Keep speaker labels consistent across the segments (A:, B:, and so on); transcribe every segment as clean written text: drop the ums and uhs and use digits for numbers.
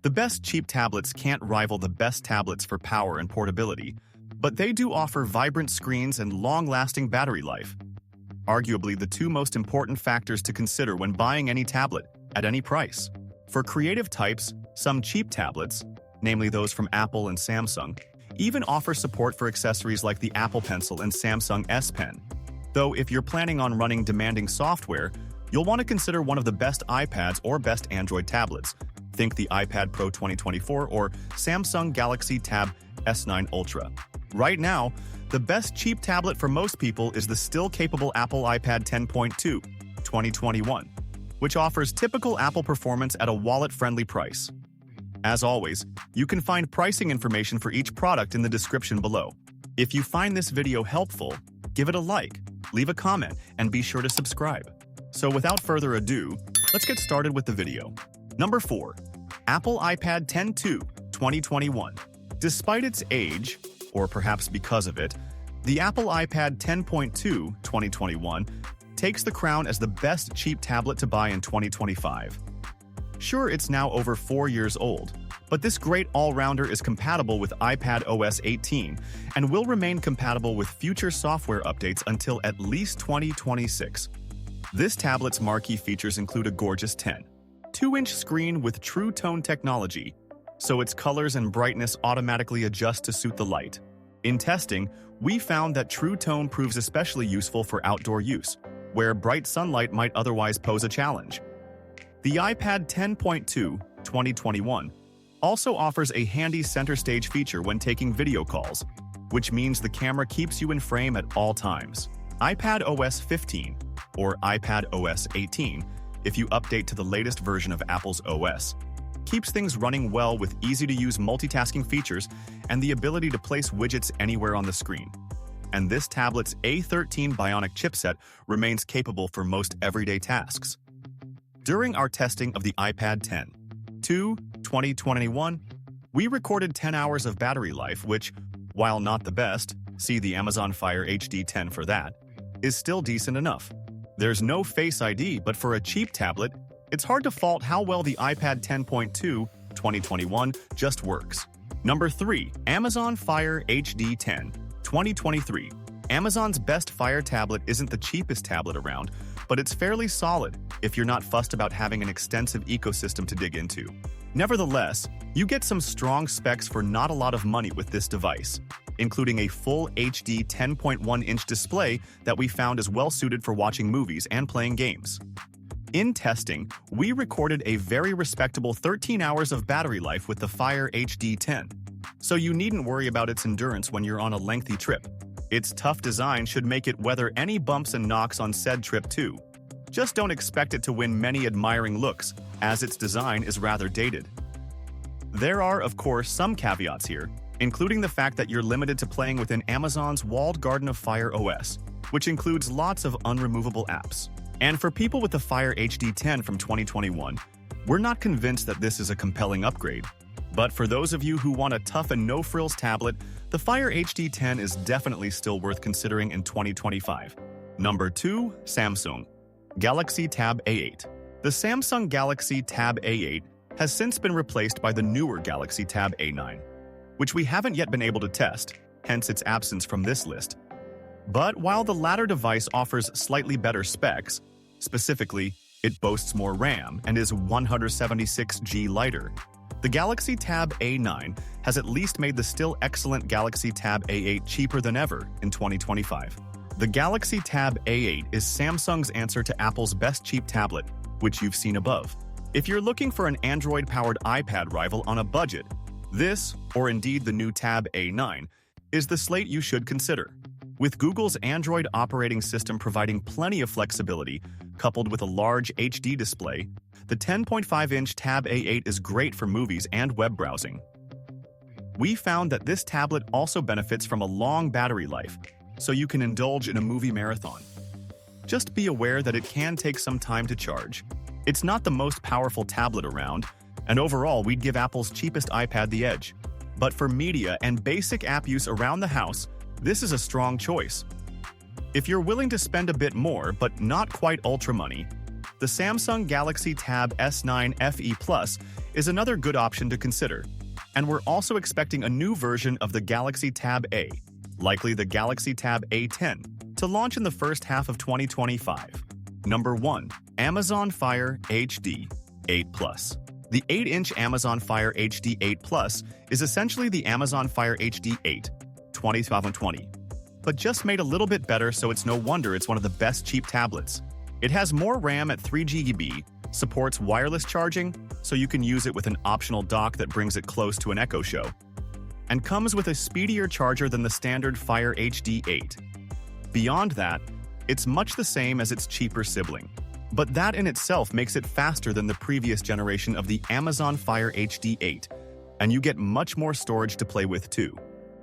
A: The best cheap tablets can't rival the best tablets for power and portability, but they do offer vibrant screens and long-lasting battery life. Arguably the two most important factors to consider when buying any tablet, at any price. For creative types, some cheap tablets, namely those from Apple and Samsung, even offer support for accessories like the Apple Pencil and Samsung S Pen. Though if you're planning on running demanding software, you'll want to consider one of the best iPads or best Android tablets. Think the iPad Pro 2024 or Samsung Galaxy Tab S9 Ultra. Right now, the best cheap tablet for most people is the still capable Apple iPad 10.2 2021, which offers typical Apple performance at a wallet-friendly price. As always, you can find pricing information for each product in the description below. If you find this video helpful, give it a like, leave a comment, and be sure to subscribe. So without further ado, let's get started with the video. Number 4. Apple iPad 10.2 2021. Despite its age, or perhaps because of it, the Apple iPad 10.2 2021 takes the crown as the best cheap tablet to buy in 2025. Sure, it's now over 4 years old, but this great all-rounder is compatible with iPad OS 18 and will remain compatible with future software updates until at least 2026. This tablet's marquee features include a gorgeous 10.2-inch screen with True Tone technology, so its colors and brightness automatically adjust to suit the light. In testing, we found that True Tone proves especially useful for outdoor use, where bright sunlight might otherwise pose a challenge. The iPad 10.2 2021 also offers a handy center stage feature when taking video calls, which means the camera keeps you in frame at all times. iPad OS 15 or iPad OS 18, if you update to the latest version of Apple's OS, keeps things running well with easy-to-use multitasking features and the ability to place widgets anywhere on the screen. And this tablet's A13 Bionic chipset remains capable for most everyday tasks. During our testing of the iPad 10.2 2021, we recorded 10 hours of battery life, which, while not the best, see the Amazon Fire HD 10 for that, is still decent enough. There's no Face ID, but for a cheap tablet, it's hard to fault how well the iPad 10.2 2021 just works. Number 3. Amazon Fire HD 10 2023. Amazon's best Fire tablet isn't the cheapest tablet around, but it's fairly solid if you're not fussed about having an extensive ecosystem to dig into. Nevertheless, you get some strong specs for not a lot of money with this device, including a full HD 10.1-inch display that we found is well-suited for watching movies and playing games. In testing, we recorded a very respectable 13 hours of battery life with the Fire HD 10, so you needn't worry about its endurance when you're on a lengthy trip. Its tough design should make it weather any bumps and knocks on said trip too. Just don't expect it to win many admiring looks, as its design is rather dated. There are, of course, some caveats here, including the fact that you're limited to playing within Amazon's walled garden of Fire OS, which includes lots of unremovable apps. And for people with the Fire HD 10 from 2021, we're not convinced that this is a compelling upgrade. But for those of you who want a tough and no-frills tablet, the Fire HD 10 is definitely still worth considering in 2025. Number 2. Samsung Galaxy Tab A8. The Samsung Galaxy Tab A8 has since been replaced by the newer Galaxy Tab A9, which we haven't yet been able to test, hence its absence from this list. But while the latter device offers slightly better specs, specifically, it boasts more RAM and is 176GB lighter, the Galaxy Tab A9 has at least made the still excellent Galaxy Tab A8 cheaper than ever in 2025. The Galaxy Tab A8 is Samsung's answer to Apple's best cheap tablet, which you've seen above. If you're looking for an Android-powered iPad rival on a budget, this, or indeed the new Tab A9, is the slate you should consider. With Google's Android operating system providing plenty of flexibility, coupled with a large HD display, the 10.5-inch Tab A8 is great for movies and web browsing. We found that this tablet also benefits from a long battery life, so you can indulge in a movie marathon. Just be aware that it can take some time to charge. It's not the most powerful tablet around, and overall we'd give Apple's cheapest iPad the edge. But for media and basic app use around the house, this is a strong choice. If you're willing to spend a bit more but not quite ultra money, the Samsung Galaxy Tab S9 FE Plus is another good option to consider. And we're also expecting a new version of the Galaxy Tab A, likely the Galaxy Tab A10, to launch in the first half of 2025. Number 1. Amazon Fire HD 8 Plus. The 8-inch Amazon Fire HD 8 Plus is essentially the Amazon Fire HD 8 2020, but just made a little bit better, so it's no wonder it's one of the best cheap tablets. It has more RAM at 3 GB, supports wireless charging, so you can use it with an optional dock that brings it close to an Echo Show, and comes with a speedier charger than the standard Fire HD 8. Beyond that, it's much the same as its cheaper sibling, but that in itself makes it faster than the previous generation of the Amazon Fire HD 8, and you get much more storage to play with too.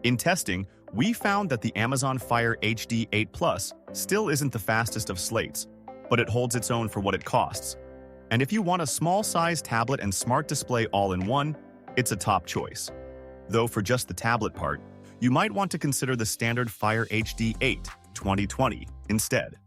A: In testing, we found that the Amazon Fire HD 8 Plus still isn't the fastest of slates, but it holds its own for what it costs. And if you want a small-sized tablet and smart display all in one, it's a top choice. Though for just the tablet part, you might want to consider the standard Fire HD 8 2020 instead.